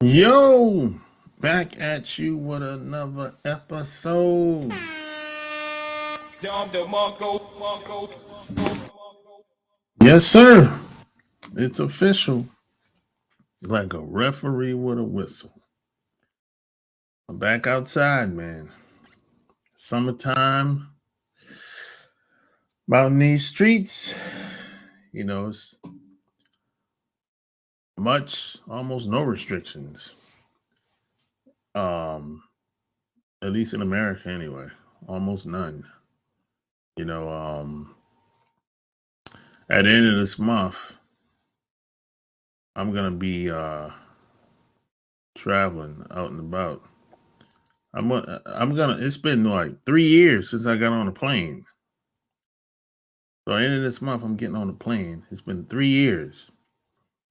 Yo, back at you with another episode. Yes, sir. It's official. Like a referee with a whistle. I'm back outside, man. Summertime. Out in these streets, it's almost no restrictions. Um, at least in America anyway. Almost none. You know, um, at the end of this month, I'm gonna be traveling out and about. I'm gonna. It's been like 3 years since I got on a plane. So end of this month, I'm getting on a plane. It's been 3 years.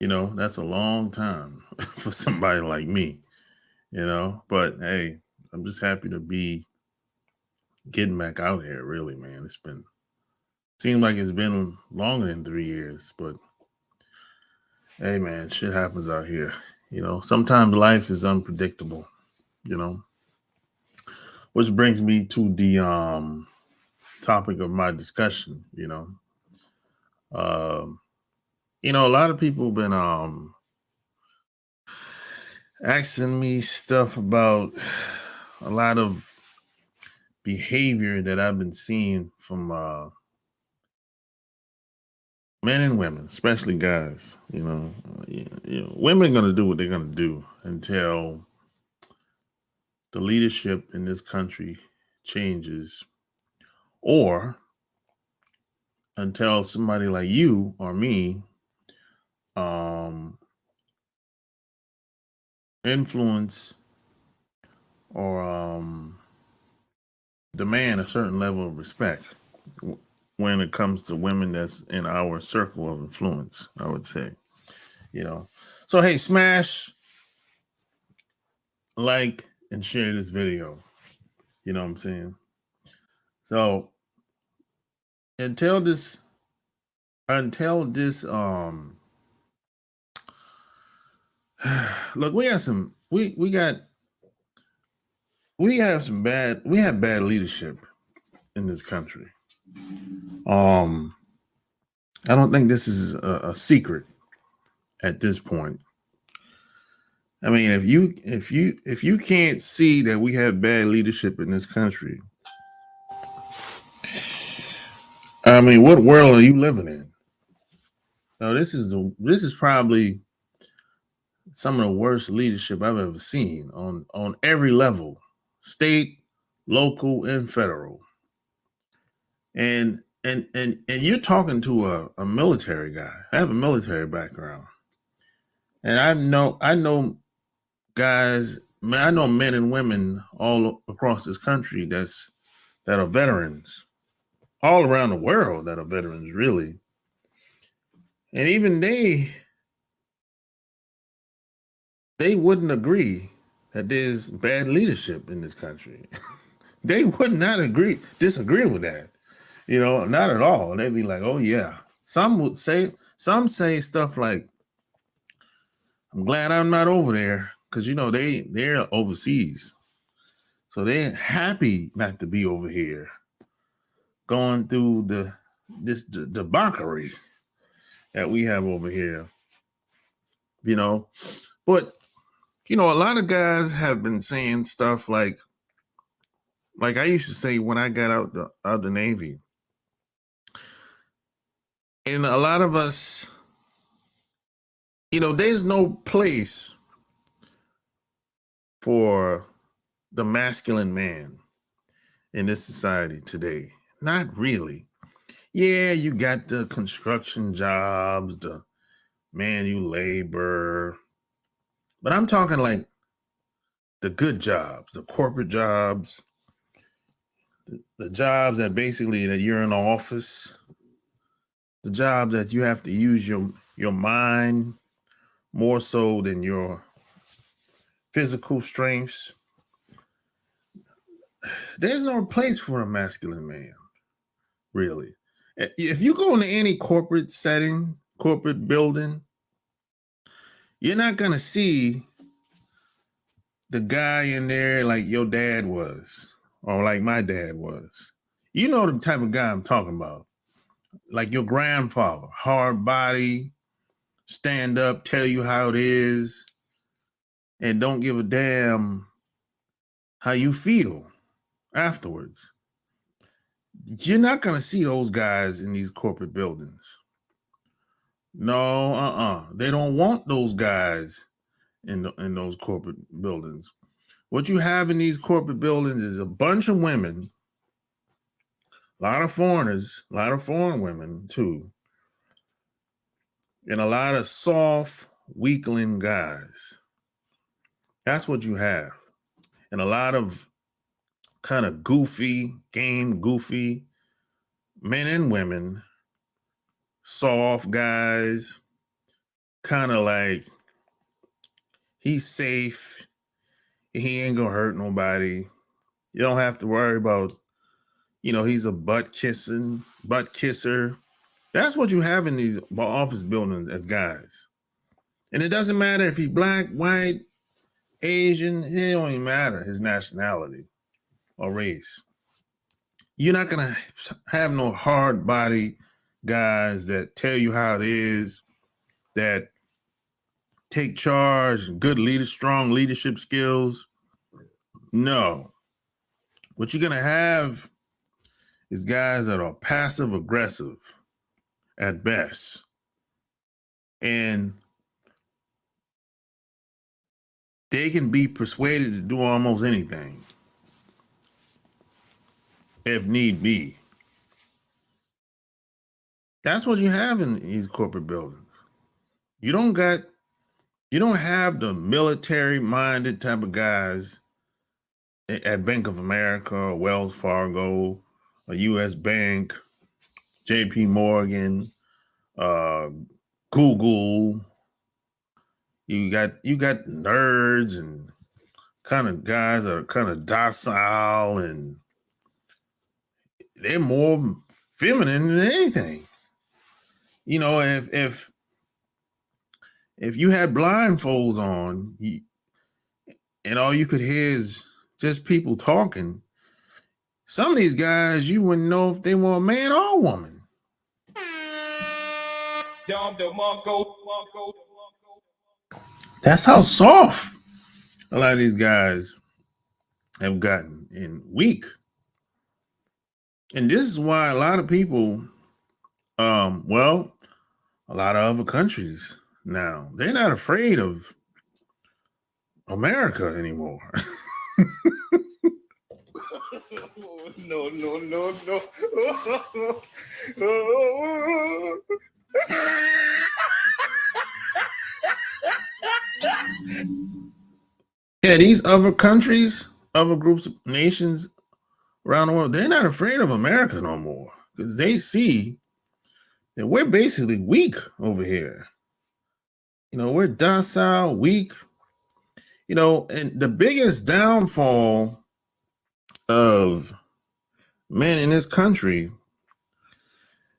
That's a long time for somebody like me. But hey, I'm just happy to be getting back out here. Really, man. Seems like it's been longer than 3 years, but hey, man, shit happens out here. Sometimes life is unpredictable. You know, which brings me to the topic of my discussion. Um, a lot of people have been asking me stuff about a lot of behavior that I've been seeing from men and women, especially guys. Women are gonna do what they're gonna do until the leadership in this country changes, or until somebody like you or me um, influence or demand a certain level of respect when it comes to women that's in our circle of influence, I would say. you know so hey, smash like and share this video. You know what I'm saying? So until this until this look, we have bad leadership in this country. um I don't think this is a secret at this point. I mean, if you can't see that we have bad leadership in this country, I mean, what world are you living in? No, this is probably some of the worst leadership I've ever seen on every level, state, local, and federal. And you're talking to a military guy. I have a military background, and I know guys, man, I know men and women all across this country that are veterans, all around the world that are veterans, really. And even they wouldn't agree that there's bad leadership in this country. They would not disagree with that. Not at all. They'd be like, "Oh yeah." Some say stuff like, "I'm glad I'm not over there," because they're overseas, so they're happy not to be over here, going through this debauchery that we have over here. You know, but a lot of guys have been saying stuff like I used to say when I got out the Navy. And a lot of us, there's no place for the masculine man in this society today. Not really. Yeah, you got the construction jobs, the manual labor, but I'm talking like the good jobs, the corporate jobs, the jobs that basically that you're in the office, the jobs that you have to use your mind more so than your physical strengths. There's no place for a masculine man, really. If you go into any corporate setting, corporate building, you're not going to see the guy in there like your dad was, or like my dad was. You know the type of guy I'm talking about. Like your grandfather, hard body, stand up, tell you how it is, and don't give a damn how you feel afterwards. You're not going to see those guys in these corporate buildings. No, They don't want those guys in those corporate buildings. What you have in these corporate buildings is a bunch of women, a lot of foreigners, a lot of foreign women too, and a lot of soft, weakling guys. That's what you have. And a lot of kind of goofy men and women, soft guys, kind of like he's safe. He ain't gonna hurt nobody. You don't have to worry about, he's a butt kisser. That's what you have in these office buildings as guys. And it doesn't matter if he's black, white, Asian, it don't even matter his nationality or race. You're not gonna have no hard body guys that tell you how it is, that take charge, strong leadership skills. No. What you're gonna have is guys that are passive aggressive at best. And they can be persuaded to do almost anything if need be. That's what you have in these corporate buildings. You don't have the military-minded type of guys at Bank of America or Wells Fargo or US Bank, JP Morgan, Google. You got nerds and kind of guys that are kind of docile, and they're more feminine than anything. If you had blindfolds on and all you could hear is just people talking, some of these guys, you wouldn't know if they were a man or a woman. That's how soft a lot of these guys have gotten and weak. And this is why a lot of people, a lot of other countries now, they're not afraid of America anymore. No. Yeah, these other countries, other groups of nations around the world, they're not afraid of America no more because they see that we're basically weak over here. We're docile, weak. And the biggest downfall of men in this country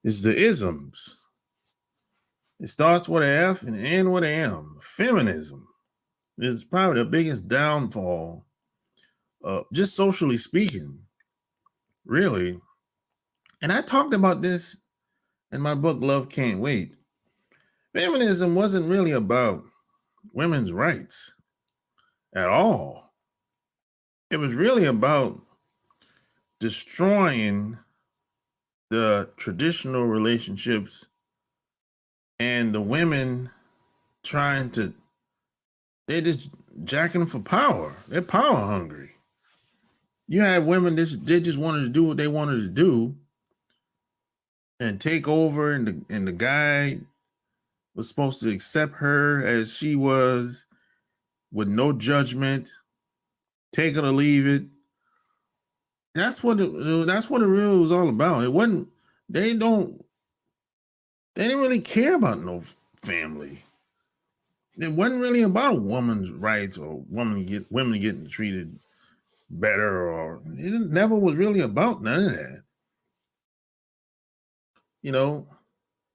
is the isms. It starts with an F and ends with an M. Feminism is probably the biggest downfall, just socially speaking, really. And I talked about this in my book, Love Can't Wait. Feminism wasn't really about women's rights at all. It was really about destroying the traditional relationships and the women they're just jacking for power. They're power hungry. You had women, they just wanted to do what they wanted to do and take over, and the guy was supposed to accept her as she was with no judgment, take it or leave it. That's what it really was all about. It wasn't, they didn't really care about no family. It wasn't really about a woman's rights or women getting treated better, or it never was really about none of that.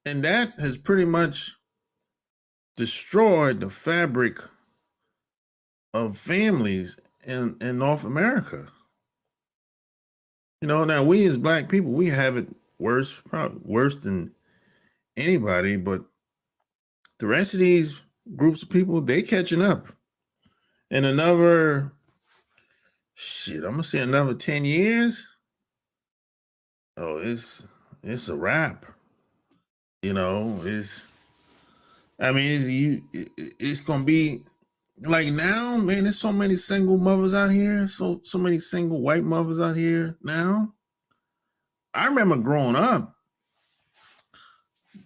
And that has pretty much destroyed the fabric of families in North America. You know, now we as Black people, we have it worse, probably worse than anybody, but the rest of these groups of people, they catching up. In another, I'm gonna say another 10 years. Oh, it's a wrap. You know, it's gonna be like now, man, there's so many single mothers out here, so many single white mothers out here now. I remember growing up,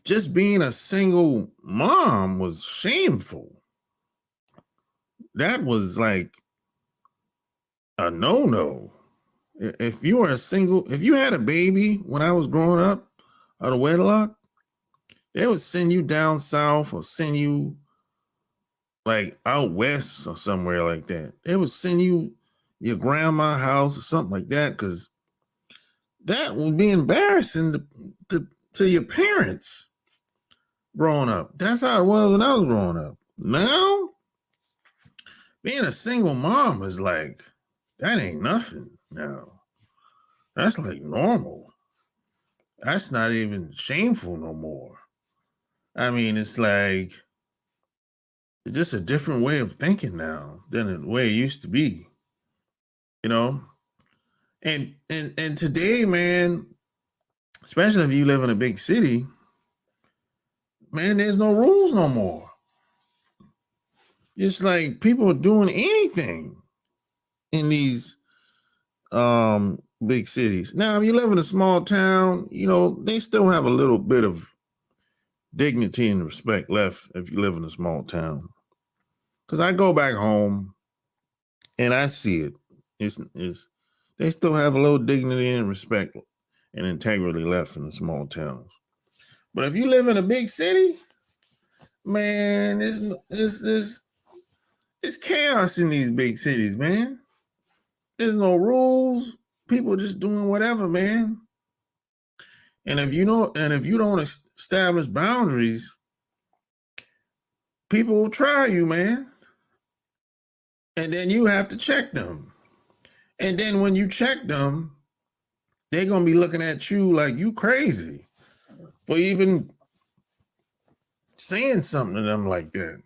just being a single mom was shameful. That was like a no-no. If you if you had a baby when I was growing up out of wedlock, they would send you down south or send you like out west or somewhere like that. They would send you your grandma's house or something like that, because that would be embarrassing to your parents growing up. That's how it was when I was growing up. Now, being a single mom is like, that ain't nothing now. That's like normal. That's not even shameful no more. I mean, it's like, it's just a different way of thinking now than the way it used to be, you know? And today, man, especially if you live in a big city, man, there's no rules no more. It's like people are doing anything in these big cities. Now, if you live in a small town, you know, they still have a little bit of dignity and respect left if you live in a small town. Because I go back home and I see it. It's they still have a little dignity and respect and integrity left in the small towns. But if you live in a big city, man, it's chaos in these big cities, man. There's no rules. People just doing whatever, man. And if you don't establish boundaries, people will try you, man. And then you have to check them. And then when you check them, they're gonna be looking at you like you crazy for even saying something to them like that.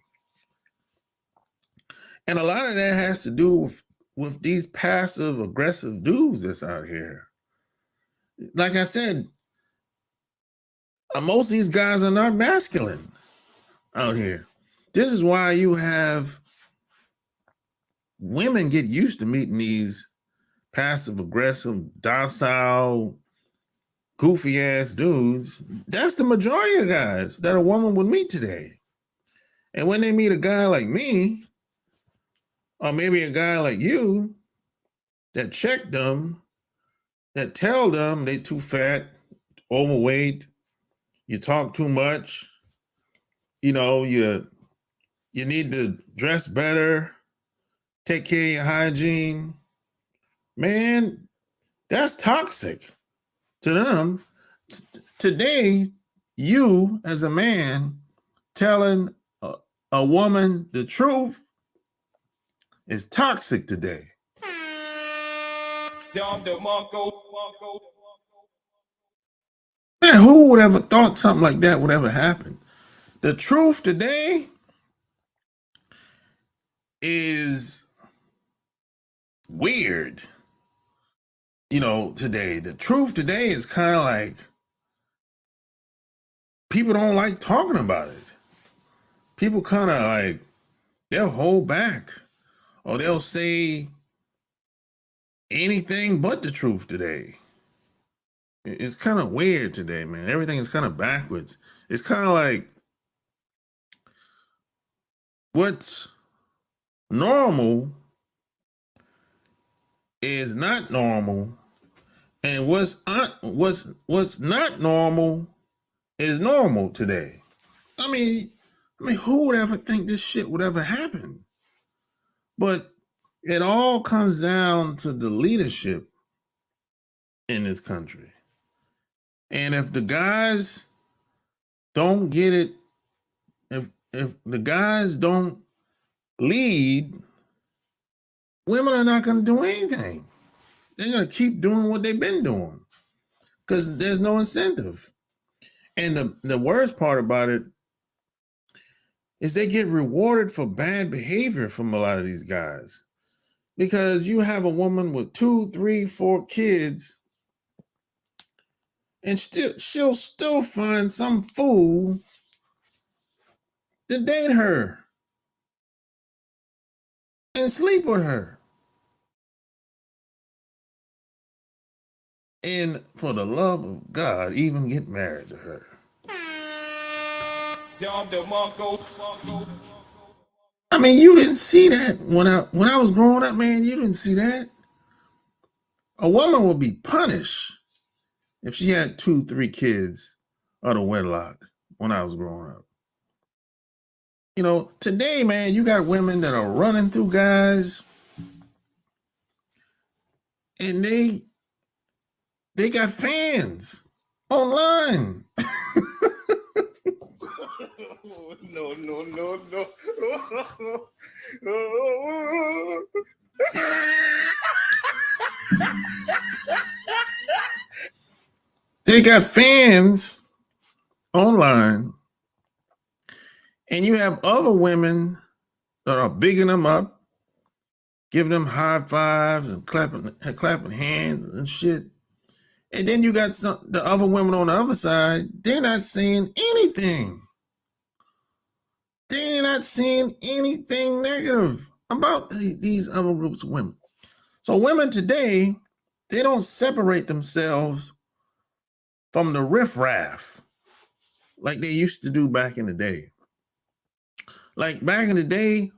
And a lot of that has to do with these passive aggressive dudes that's out here. Like I said, most of these guys are not masculine out here. This is why you have women get used to meeting these passive aggressive, docile, goofy ass dudes. That's the majority of guys that a woman would meet today. And when they meet a guy like me, or maybe a guy like you, that check them, that tell them they too fat, overweight, you talk too much, you know, you need to dress better, take care of your hygiene. Man, that's toxic to them. Today, you as a man telling a woman the truth is toxic today. Man, who would ever thought something like that would ever happen? The truth today is weird. You know, today, the truth today is kind of like people don't like talking about it. People kind of like, they'll hold back or they'll say anything but the truth today. It's kind of weird today, man. Everything is kind of backwards. It's kind of like what's normal is not normal, and what's not normal is normal today. I mean, who would ever think this shit would ever happen? But it all comes down to the leadership in this country. And if the guys don't get it, if the guys don't lead, women are not going to do anything. They're going to keep doing what they've been doing because there's no incentive. And the worst part about it is they get rewarded for bad behavior from a lot of these guys. Because you have a woman with 2, 3, 4 kids, and she'll still find some fool to date her and sleep with her. And for the love of God, even get married to her. I mean, you didn't see that when I was growing up, man. You didn't see that. A woman would be punished if she had 2, 3 kids out of wedlock when I was growing up. You know, today, man, you got women that are running through guys, and they got fans online. No, no, no, no. They got fans online, and you have other women that are bigging them up, giving them high fives and clapping hands and shit. And then you got the other women on the other side, they're not saying anything. They're not saying anything negative about these other groups of women. So women today, they don't separate themselves from the riffraff like they used to do back in the day. Like back in the day,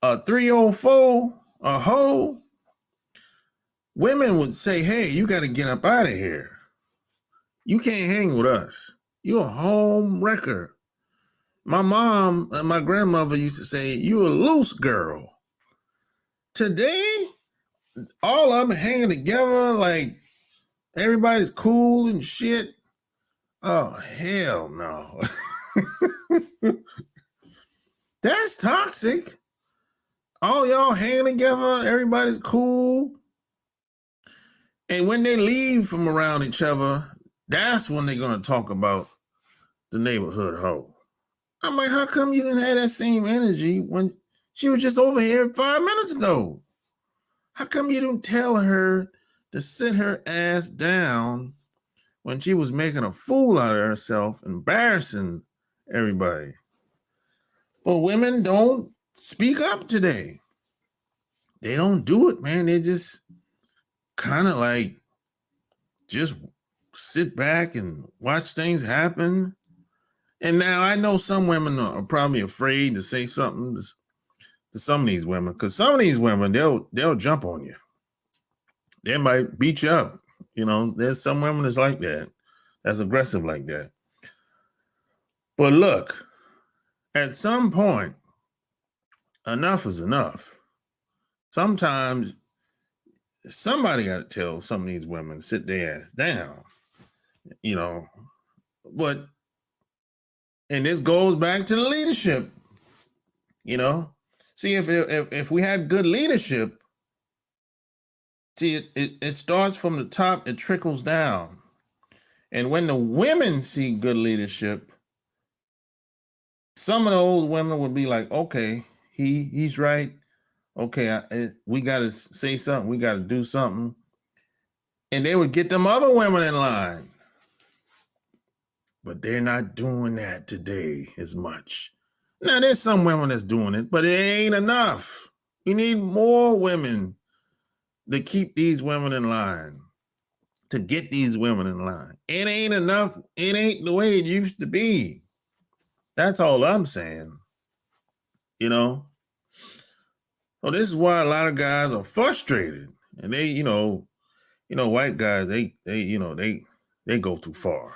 a 304, a hoe, women would say, hey, you got to get up out of here. You can't hang with us. You're a home wrecker. My mom and my grandmother used to say, you a loose girl. Today, all of them hanging together like everybody's cool and shit. Oh, hell no. That's toxic. All y'all hanging together, everybody's cool. And when they leave from around each other, that's when they're going to talk about the neighborhood hoe. I'm like, how come you didn't have that same energy when she was just over here 5 minutes ago? How come you didn't tell her to sit her ass down when she was making a fool out of herself, embarrassing everybody? But women don't speak up today. They don't do it, man. They just kind of like just sit back and watch things happen. And now I know some women are probably afraid to say something to some of these women, because some of these women, they'll jump on you. They might beat you up. You know, there's some women that's like that, that's aggressive like that. But look, at some point, enough is enough. Sometimes somebody got to tell some of these women to sit their ass down, you know. But, and this goes back to the leadership, you know. See, if we had good leadership, see, it starts from the top, it trickles down. And when the women see good leadership, some of the old women would be like, okay, he's right. Okay, we got to say something. We got to do something. And they would get them other women in line. But they're not doing that today as much. Now, there's some women that's doing it, but it ain't enough. We need more women to keep these women in line, to get these women in line. It ain't enough. It ain't the way it used to be. That's all I'm saying. You know? So this is why a lot of guys are frustrated. And they, white guys, they go too far.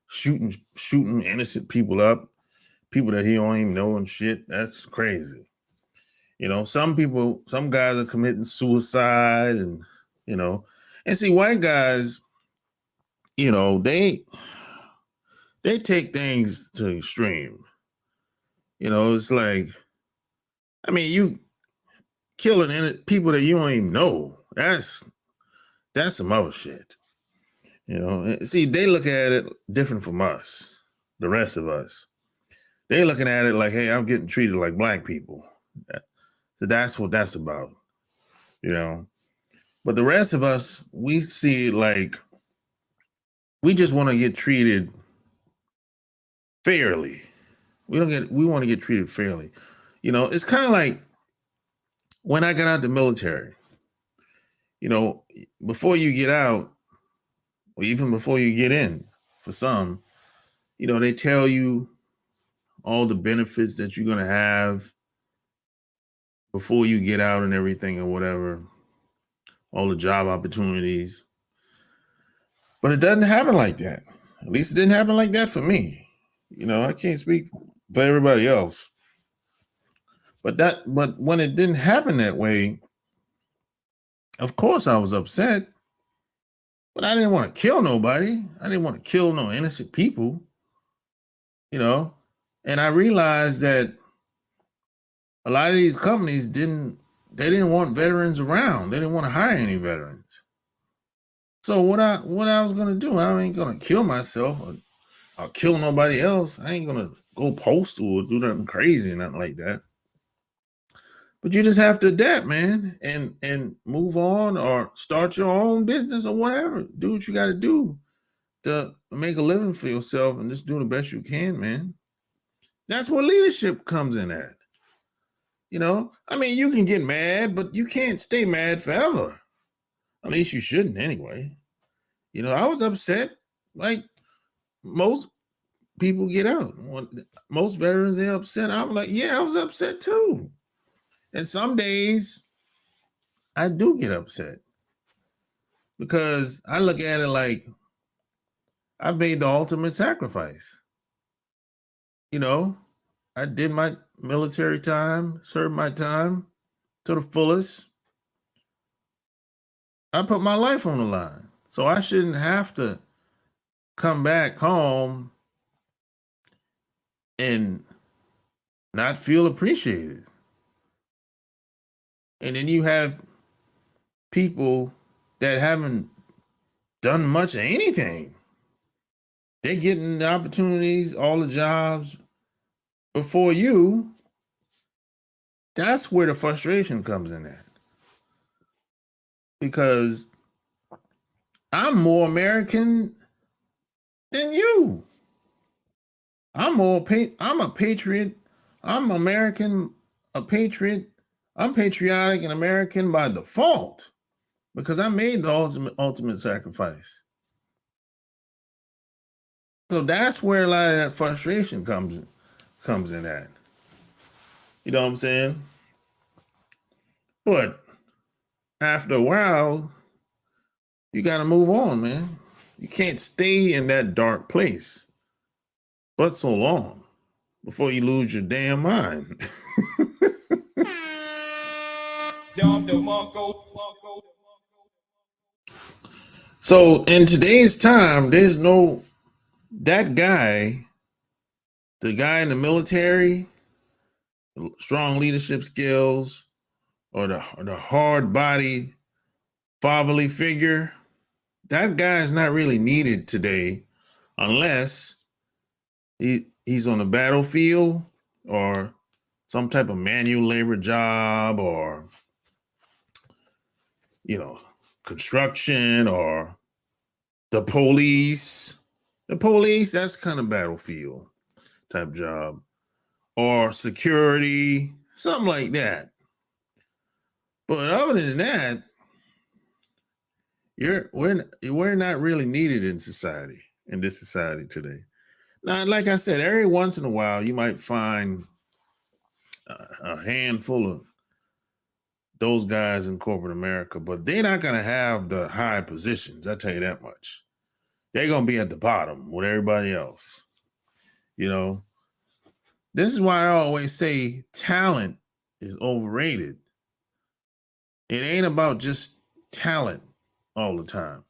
Shooting innocent people up, people that he don't even know and shit. That's crazy. You know, some guys are committing suicide and see, white guys, they take things to extreme. You know, it's like, I mean, killing people that you don't even know. That's some other shit. You know, see, they look at it different from us, the rest of us. They're looking at it like, hey, I'm getting treated like black people. So that's what that's about, you know. But the rest of us, we see it like we just want to get treated fairly. We want to get treated fairly. You know, it's kind of like when I got out the military, you know, before you get out, or even before you get in, for some, you know, they tell you all the benefits that you're going to have before you get out and everything or whatever, all the job opportunities. But it doesn't happen like that. At least it didn't happen like that for me. You know, I can't speak for everybody else. But when it didn't happen that way, of course I was upset. But I didn't want to kill nobody. I didn't want to kill no innocent people. You know, and I realized that a lot of these companies didn't want veterans around. They didn't want to hire any veterans. So what I was gonna do, I ain't gonna kill myself or kill nobody else. I ain't gonna go postal or do nothing crazy, nothing like that. But you just have to adapt, man, and move on or start your own business or whatever. Do what you got to do to make a living for yourself and just do the best you can, man. That's where leadership comes in at. You know, I mean, you can get mad, but you can't stay mad forever. At least you shouldn't anyway. You know, I was upset like most people get out. Most veterans, they're upset. I'm like, yeah, I was upset too. And some days I do get upset because I look at it like I made the ultimate sacrifice. You know, I did my military time, served my time to the fullest. I put my life on the line. So I shouldn't have to come back home and not feel appreciated. And then you have people that haven't done much of anything. They're getting the opportunities, all the jobs before you. That's where the frustration comes in at. Because I'm more American than you. I'm a patriot. I'm American, a patriot. I'm patriotic and American by default because I made the ultimate sacrifice. So that's where a lot of that frustration comes in at. You know what I'm saying? But after a while, you got to move on, man. You can't stay in that dark place but so long before you lose your damn mind. So in today's time, there's no that guy, the guy in the military, strong leadership skills, or the hard body fatherly figure. That guy is not really needed today unless he's on the battlefield or some type of manual labor job or, you know, construction or the police. The police, that's kind of battlefield type job. Or security, something like that. But other than that, we're not really needed in society, in this society today. Now, like I said, every once in a while, you might find a handful of those guys in corporate America, but they're not going to have the high positions. I tell you that much. They're going to be at the bottom with everybody else. You know, this is why I always say talent is overrated. It ain't about just talent all the time.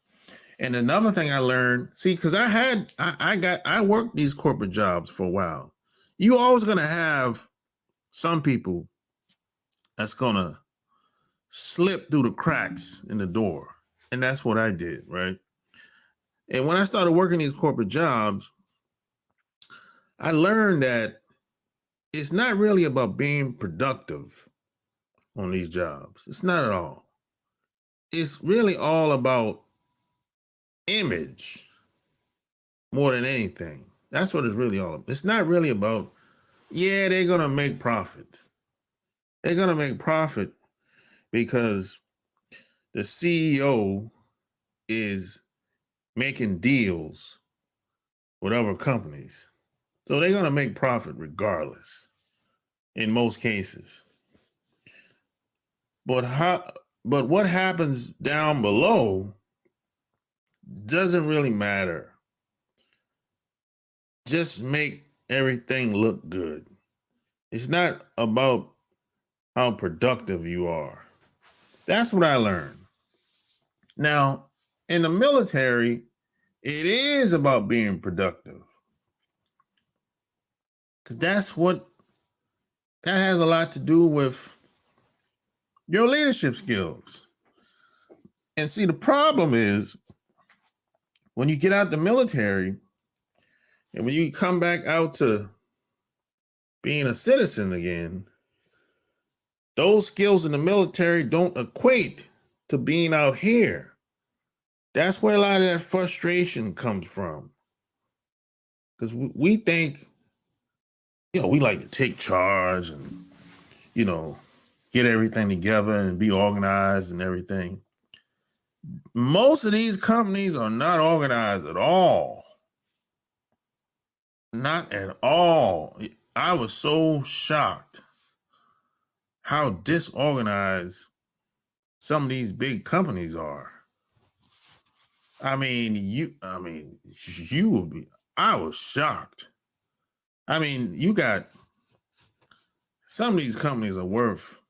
And another thing I learned, see, because I worked these corporate jobs for a while. You always gonna have some people that's gonna slip through the cracks in the door. And that's what I did, right? And when I started working these corporate jobs, I learned that it's not really about being productive on these jobs. It's not at all. It's really all about image more than anything. That's what it's really all about. It's not really about, yeah, they're going to make profit. They're going to make profit because the CEO is making deals with other companies. So they're going to make profit regardless in most cases. But what happens down below doesn't really matter. Just make everything look good. It's not about how productive you are. That's what I learned. Now, in the military, it is about being productive. Because that has a lot to do with your leadership skills. And see, the problem is when you get out the military and when you come back out to being a citizen again, those skills in the military don't equate to being out here. That's where a lot of that frustration comes from. Because we think, we like to take charge and, get everything together and be organized and everything. Most of these companies are not organized at all. Not at all. I was so shocked how disorganized some of these big companies are. I was shocked. You got some of these companies are worth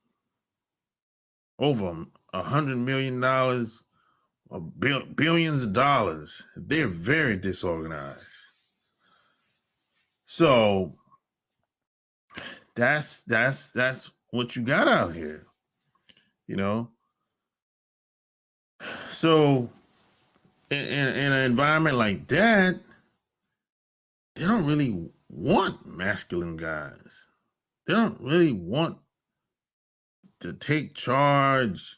over $100 million, or billions of dollars. They're very disorganized. So that's what you got out here, So in an environment like that, they don't really want masculine guys. They don't really want to take charge,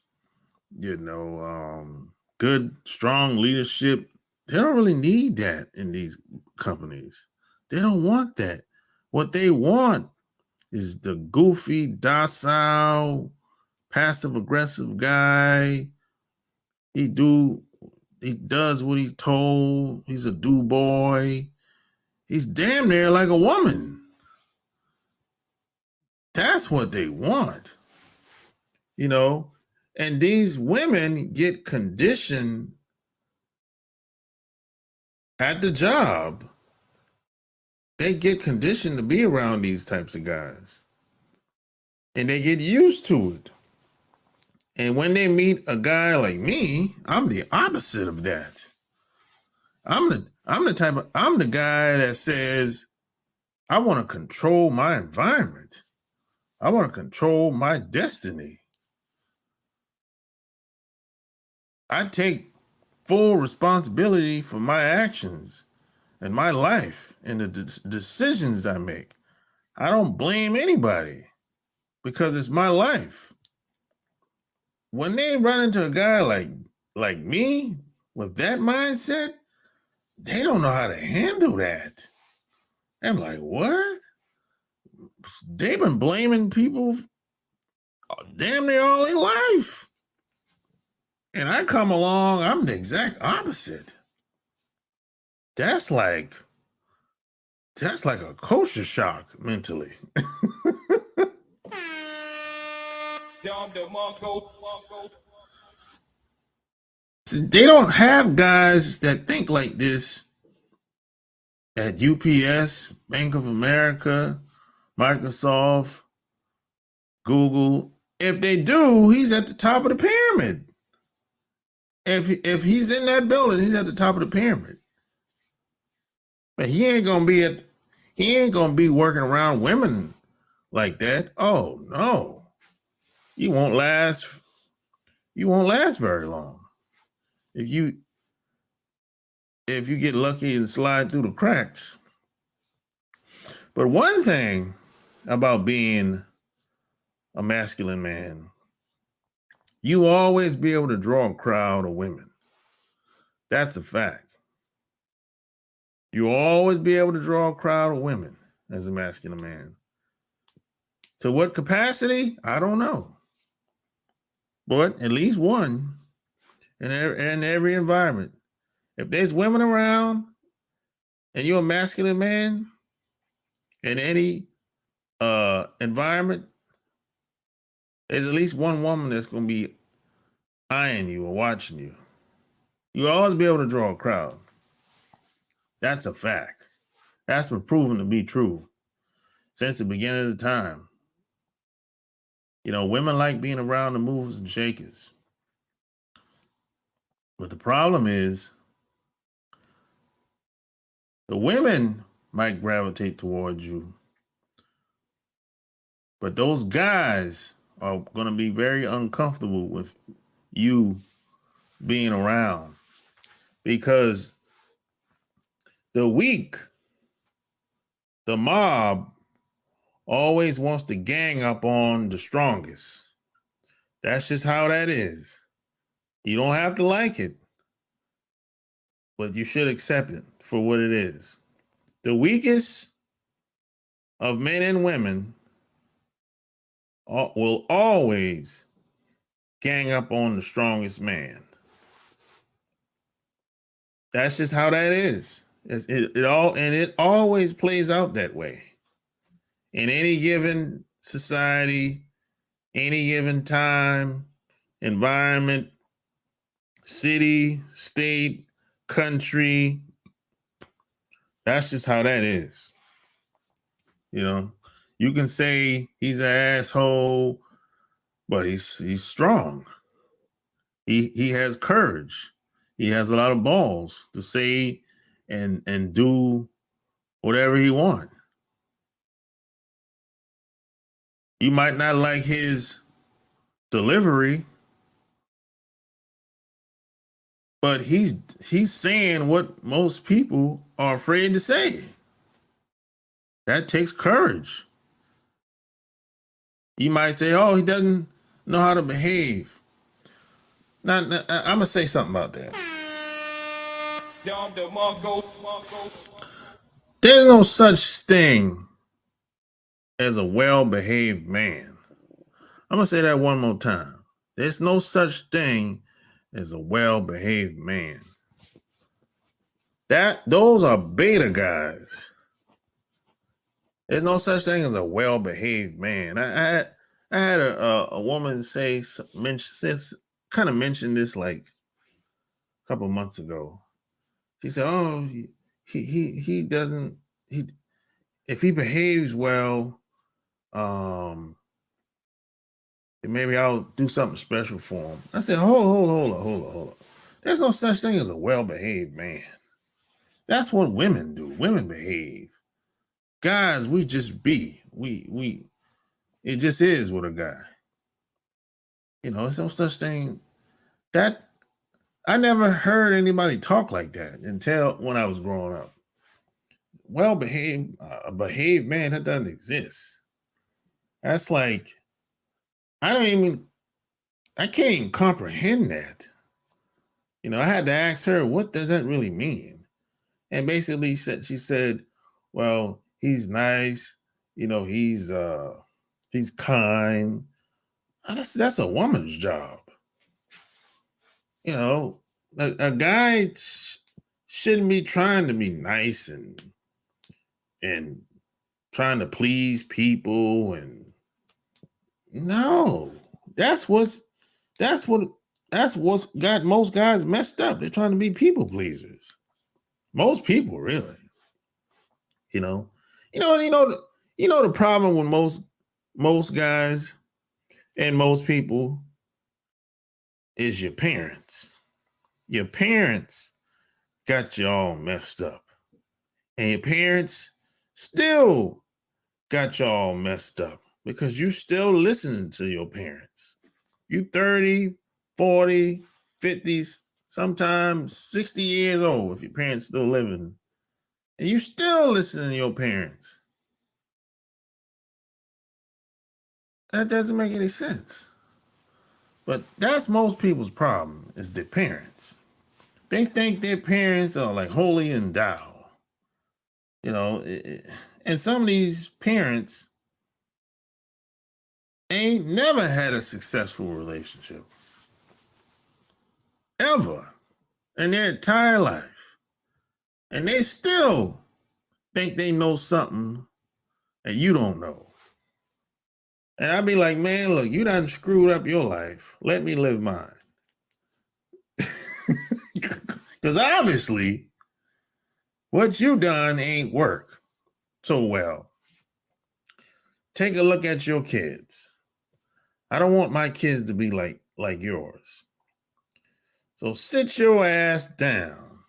good, strong leadership. They don't really need that in these companies. They don't want that. What they want is the goofy, docile, passive-aggressive guy. He does what he's told. He's a do boy. He's damn near like a woman. That's what they want, And these women get conditioned at the job. They get conditioned to be around these types of guys. And they get used to it. And when they meet a guy like me, I'm the opposite of that. I'm the guy that says, I want to control my environment. I want to control my destiny. I take full responsibility for my actions and my life and the decisions I make. I don't blame anybody because it's my life. When they run into a guy like me with that mindset, they don't know how to handle that. I'm like, what? They've been blaming people damn near all their life. And I come along, I'm the exact opposite. That's like a culture shock mentally. They don't have guys that think like this at UPS, Bank of America, Microsoft, Google. If they do, he's at the top of the pyramid. If he's in that building, he's at the top of the pyramid. But he ain't gonna be working around women like that. Oh no. He won't last you won't last very long. If you get lucky and slide through the cracks. But one thing about being a masculine man, you always be able to draw a crowd of women. That's a fact. You always be able to draw a crowd of women as a masculine man. To what capacity? I don't know. But at least one in every environment. If there's women around and you're a masculine man in any environment, there's at least one woman that's going to be eyeing you or watching you. You'll always be able to draw a crowd. That's a fact. That's been proven to be true since the beginning of the time. You know, women like being around the movers and shakers. But the problem is, the women might gravitate towards you, but those guys are going to be very uncomfortable with you being around, because the weak, the mob, always wants to gang up on the strongest. That's just how that is. You don't have to like it, but you should accept it for what it is. The weakest of men and women will always gang up on the strongest man. That's just how that is. It always plays out that way. In any given society, any given time, environment, city, state, country, that's just how that is. You know, you can say he's an asshole, but he's strong. He has courage. He has a lot of balls to say and do whatever he wants. You might not like his delivery, but he's saying what most people are afraid to say. That takes courage. You might say, "Oh, he doesn't know how to behave." Now, I'm gonna say something about that. There's no such thing as a well-behaved man. I'm gonna say that one more time. There's no such thing as a well-behaved man. Those are beta guys. There's no such thing as a well-behaved man. I had a woman mention this like a couple months ago. She said, "Oh, he doesn't if he behaves well, maybe I'll do something special for him." I said, hold on. There's no such thing as a well-behaved man. That's what women do. Women behave. Guys, we just be. It just is with a guy. You know, there's no such thing. That I never heard anybody talk like that until when I was growing up. Well-behaved, a behaved man, that doesn't exist. That's like, I can't even comprehend that. You know, I had to ask her, what does that really mean? And basically she said, well, he's nice, you know, he's kind. That's a woman's job. You know, a guy shouldn't be trying to be nice and trying to please people, and no, that's what's got most guys messed up. They're trying to be people pleasers. Most people, really. You know the problem with most guys and most people is your parents. Your parents got you all messed up. And your parents still got you all messed up because you still listening to your parents. You 30, 40, 50s, sometimes 60 years old if your parents still living, and you still listen to your parents. That doesn't make any sense. But that's most people's problem, is their parents. They think their parents are like holy and thou. You know, and some of these parents ain't never had a successful relationship. Ever. In their entire life. And they still think they know something that you don't know. And I'd be like, man, look, you done screwed up your life. Let me live mine. Because obviously, what you done ain't work so well. Take a look at your kids. I don't want my kids to be like yours. So sit your ass down.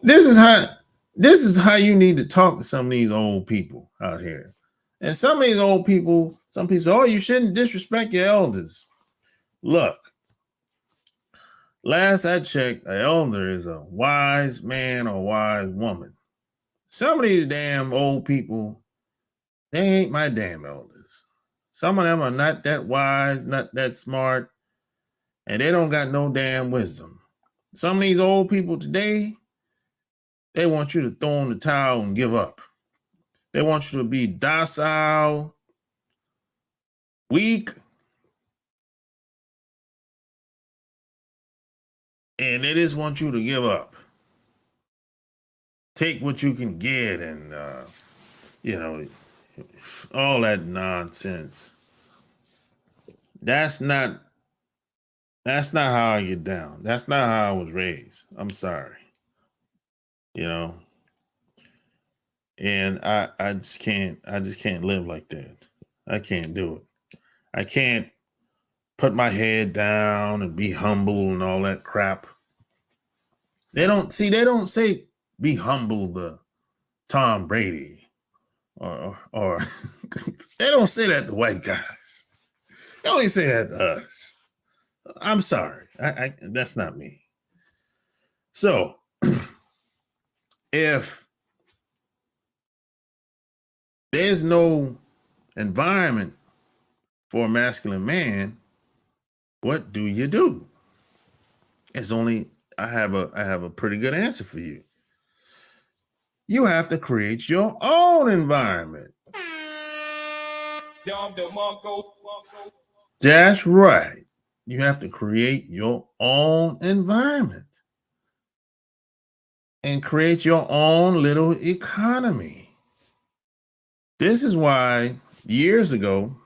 This is how you need to talk to some of these old people out here. And some of these old people, some people say, oh, you shouldn't disrespect your elders. Look, last I checked, an elder is a wise man or wise woman. Some of these damn old people, they ain't my damn elders. Some of them are not that wise, not that smart, and they don't got no damn wisdom. Some of these old people today, they want you to throw in the towel and give up. They want you to be docile, weak, and they just want you to give up. Take what you can get and, all that nonsense. That's not how I get down. That's not how I was raised. I'm sorry. And I just can't live like that. I can't do it. I can't put my head down and be humble and all that crap. They don't say be humble to Tom Brady or they don't say that to white guys. They only say that to us. I'm sorry. I that's not me. So if there's no environment for a masculine man, what do you do? I have a pretty good answer for you. You have to create your own environment. That's right. You have to create your own environment and create your own little economy. This is why years ago,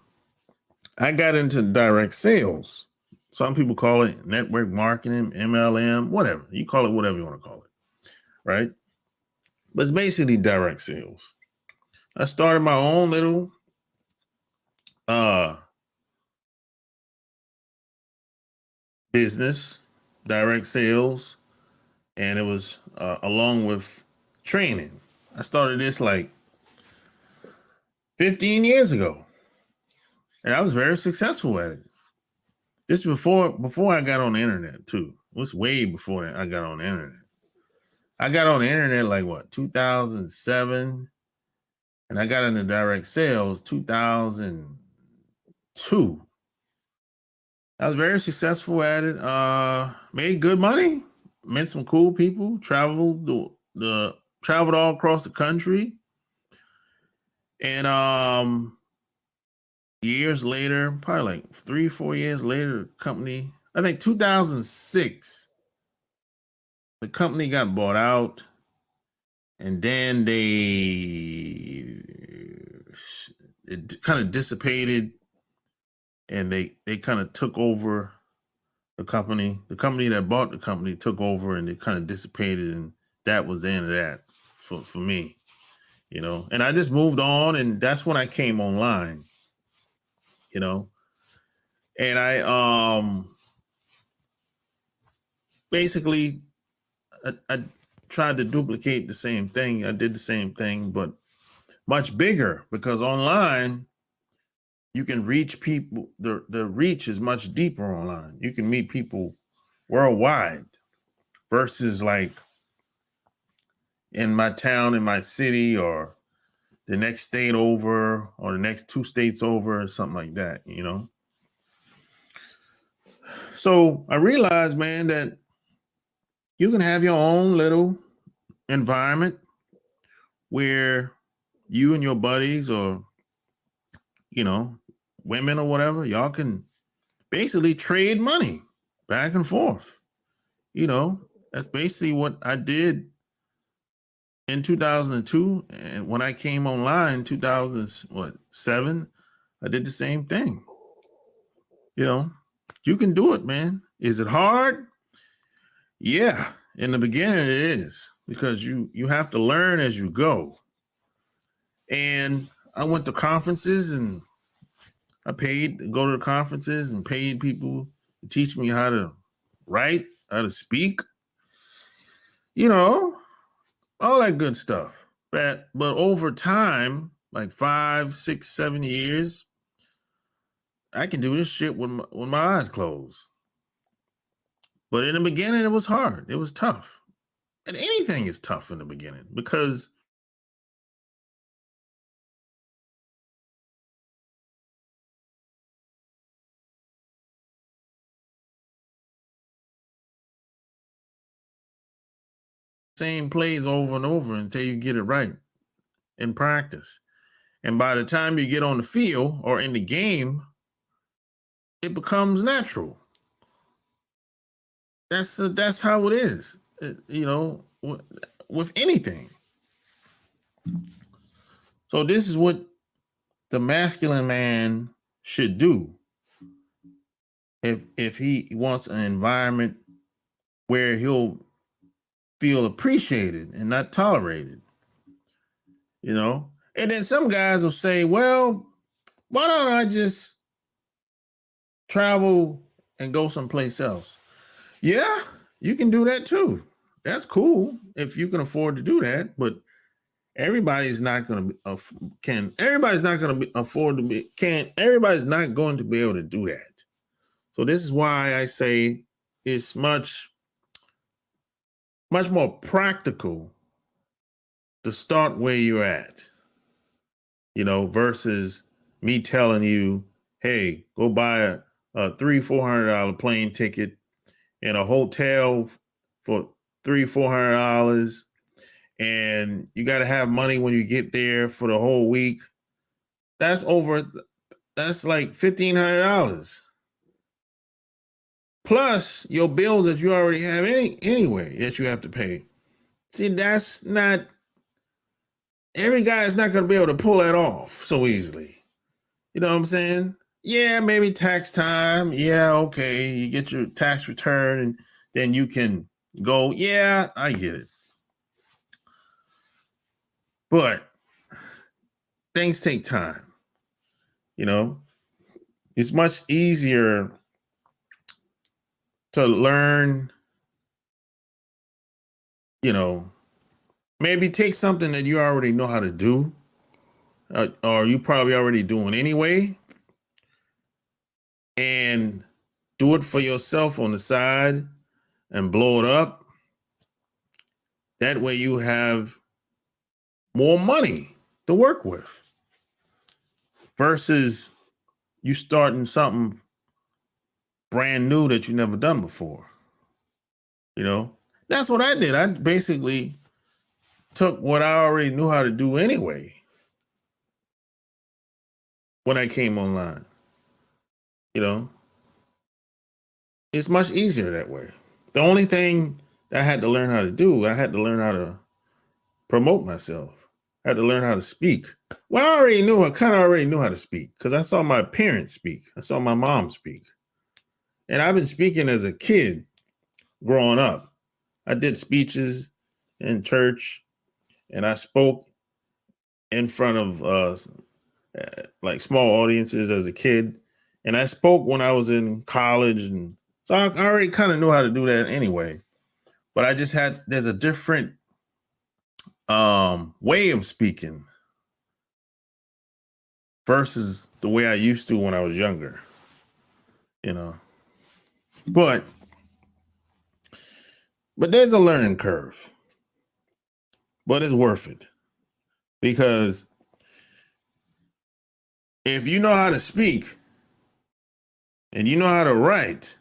I got into direct sales. Some people call it network marketing, MLM, whatever. You call it whatever you want to call it, right? But it's basically direct sales. I started my own little business, direct sales, and it was along with training. I started this like 15 years ago, and I was very successful at it. This before I got on the internet too. It was way before I got on the internet. I got on the internet like 2007, and I got into direct sales 2002. I was very successful at it. Made good money, met some cool people, traveled all across the country, and years later, probably like 3-4 years later, the company, I think 2006, the company got bought out, and then it kind of dissipated, and they kind of took over the company. The company that bought the company took over, and it kind of dissipated, and that was the end of that for me, And I just moved on, and that's when I came online, And I basically I tried to duplicate the same thing. I did the same thing, but much bigger, because online you can reach people. The reach is much deeper online. You can meet people worldwide versus like in my town, in my city, or the next state over, or the next 2 states over, or something like that, you know? So I realized, man, that you can have your own little environment where you and your buddies, or, you know, women or whatever, y'all can basically trade money back and forth. You know, that's basically what I did in 2002. And when I came online 2007, I did the same thing. You know, you can do it, man. Is it hard? Yeah. In the beginning it is, because you have to learn as you go. And I went to conferences, and I paid to go to the conferences and paid people to teach me how to write, how to speak, you know, all that good stuff. But over time, like 5, 6, 7 years, I can do this shit with my eyes closed. But in the beginning, it was hard. It was tough. And anything is tough in the beginning, because same plays over and over until you get it right in practice. And by the time you get on the field or in the game, it becomes natural. That's how it is. You know, with anything. So this is what the masculine man should do if he wants an environment where he'll feel appreciated and not tolerated. You know, and then some guys will say, "Well, why don't I just travel and go someplace else?" Yeah, you can do that too. That's cool if you can afford to do that, but everybody's not going to can everybody's not going to be afford to be can everybody's not going to be able to do that. So this is why I say it's much more practical to start where you're at, you know, versus me telling you, hey, go buy a $300-400 plane ticket in a hotel for $300-400, and you got to have money when you get there for the whole week. That's like $1,500 plus your bills that you already have anyway that you have to pay. See, that's not, every guy is not going to be able to pull that off so easily. You know what I'm saying? Yeah, maybe tax time. Yeah, okay. You get your tax return, and then you can go, yeah, I get it. But things take time. You know, it's much easier to learn, you know, maybe take something that you already know how to do, or you probably already doing anyway, and do it for yourself on the side and blow it up. That way you have more money to work with versus you starting something brand new that you never done before. You know, that's what I did. I basically took what I already knew how to do anyway when I came online. You know, it's much easier that way. The only thing I had to learn how to do, I had to learn how to promote myself. I had to learn how to speak. Well, I kind of already knew how to speak because I saw my parents speak. I saw my mom speak. And I've been speaking as a kid growing up. I did speeches in church, and I spoke in front of like small audiences as a kid. And I spoke when I was in college. And so I already kind of knew how to do that anyway. But I just there's a different way of speaking versus the way I used to when I was younger, you know. But there's a learning curve. But it's worth it. Because if you know how to speak and you know how to write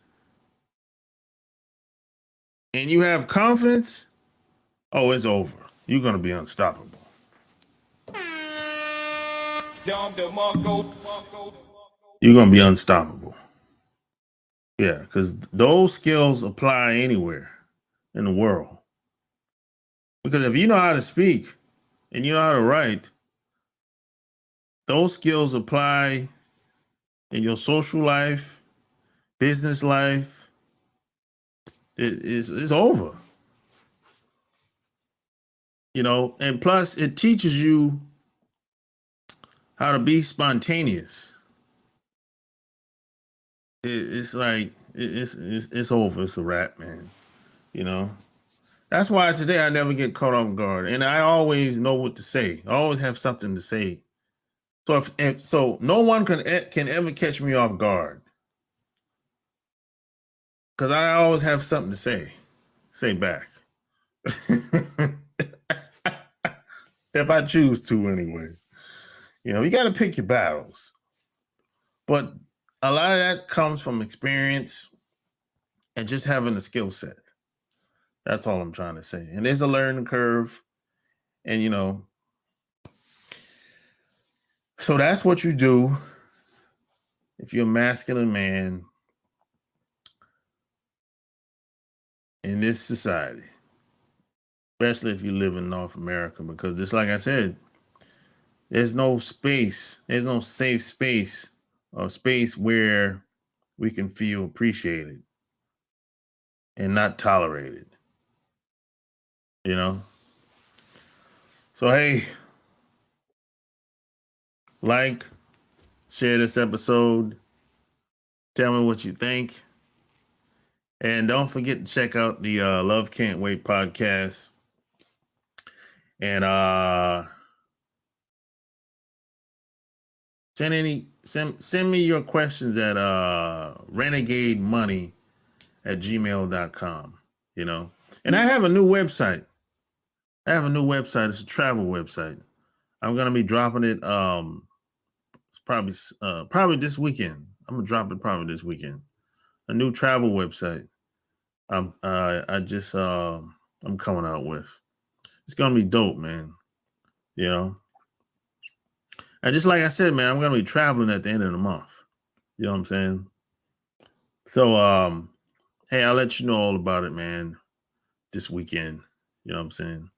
and you have confidence, oh, it's over. You're going to be unstoppable. You're going to be unstoppable. Yeah, because those skills apply anywhere in the world. Because if you know how to speak and you know how to write, those skills apply in your social life, business life. It's over. You know, and plus it teaches you how to be spontaneous. It's like it's over. It's a wrap, man. You know, that's why today I never get caught off guard, and I always know what to say. I always have something to say. So if so, no one can ever catch me off guard because I always have something to say back. If I choose to, anyway. You know, you got to pick your battles. But a lot of that comes from experience and just having a skill set. That's all I'm trying to say. And there's a learning curve. And, you know, so that's what you do if you're a masculine man in this society, especially if you live in North America, because just like I said, there's no space, there's no safe space or space where we can feel appreciated and not tolerated, you know? So, hey, like, share this episode, tell me what you think, and don't forget to check out the Love Can't Wait podcast. And send me your questions at renegademoney@gmail.com, you know. And I have a new website. It's a travel website. I'm gonna be dropping it it's probably this weekend. I'm gonna drop it probably this weekend. A new travel website. I'm coming out with. It's gonna be dope, man. You know. And just like I said, man, I'm gonna be traveling at the end of the month. You know what I'm saying? So hey, I'll let you know all about it, man, this weekend. You know what I'm saying?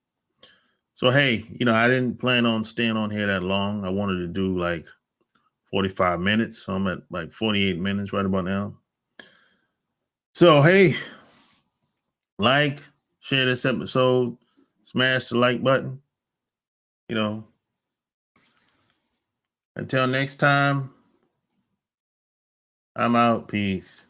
So hey, you know, I didn't plan on staying on here that long. I wanted to do like 45 minutes. So I'm at like 48 minutes right about now. So hey, like, share this episode, smash the like button. You know, until next time, I'm out. Peace.